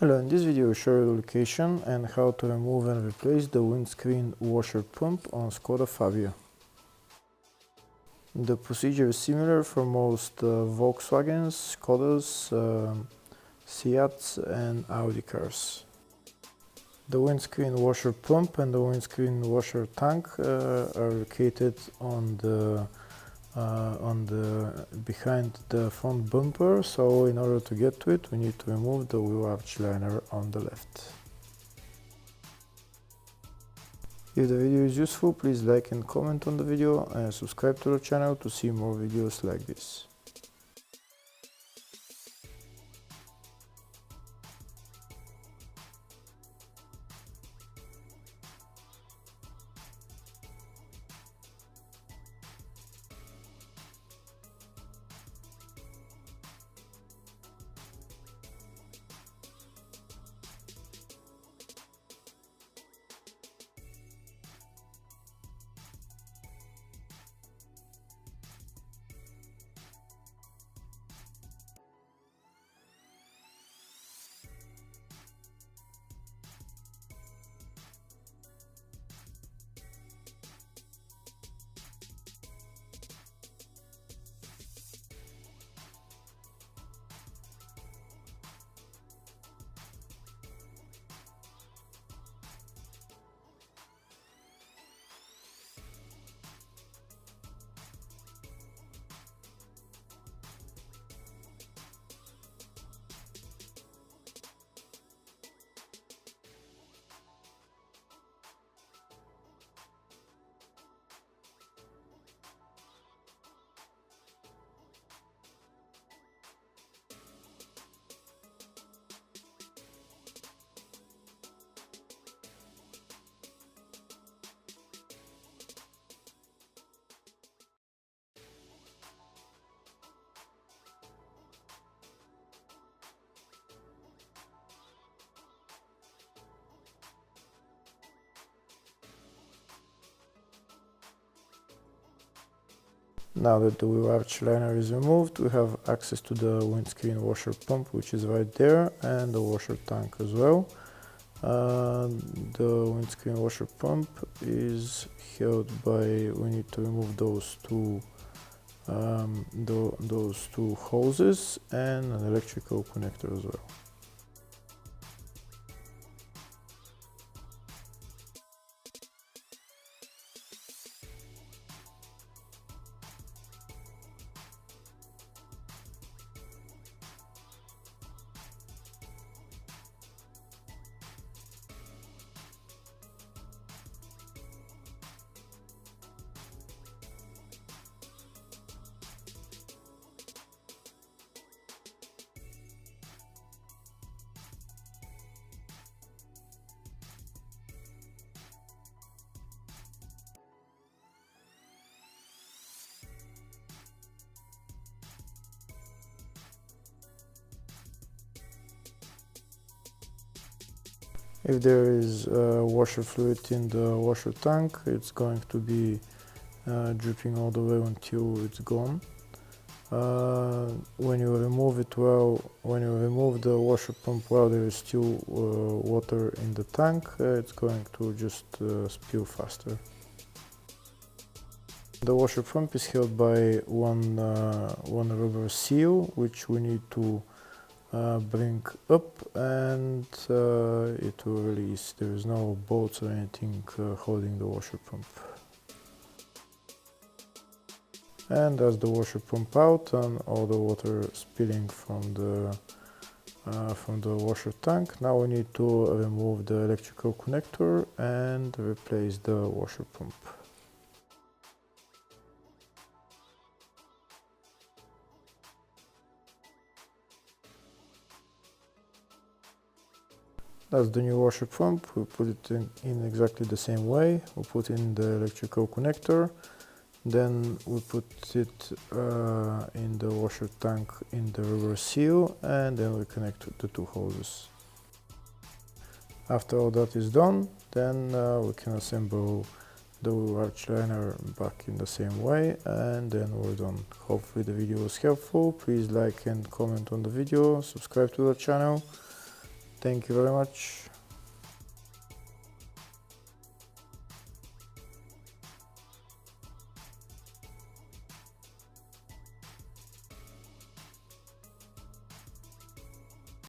Hello, in this video I show you the location and how to remove and replace the windscreen washer pump on Skoda Fabia. The procedure is similar for most Volkswagens, Skodas, Seats and Audi cars. The windscreen washer pump and the windscreen washer tank are located on the behind the front bumper, so in order to get to it we need to remove the wheel arch liner on the left. If the video is useful, please like and comment on the video and subscribe to the channel to see more videos like this. Now that the wheel arch liner is removed, we have access to the windscreen washer pump, which is right there, and the washer tank as well. The windscreen washer pump is held by, we need to remove those two hoses and an electrical connector as well. If there is washer fluid in the washer tank, it's going to be dripping all the way until it's gone. When you remove the washer pump while there is still water in the tank, it's going to just spill faster. The washer pump is held by one rubber seal, which we need to bring up, and it will release. There is no bolts or anything holding the washer pump. And as the washer pump out and all the water spilling from the washer tank, now we need to remove the electrical connector and replace the washer pump. That's the new washer pump. We put it in exactly the same way. We put in the electrical connector, then we put it in the washer tank in the rubber seal, and then we connect the two hoses. After all that is done, then we can assemble the wheel arch liner back in the same way, and then we're done. Hopefully the video was helpful. Please like and comment on the video, subscribe to the channel, Thank you very much.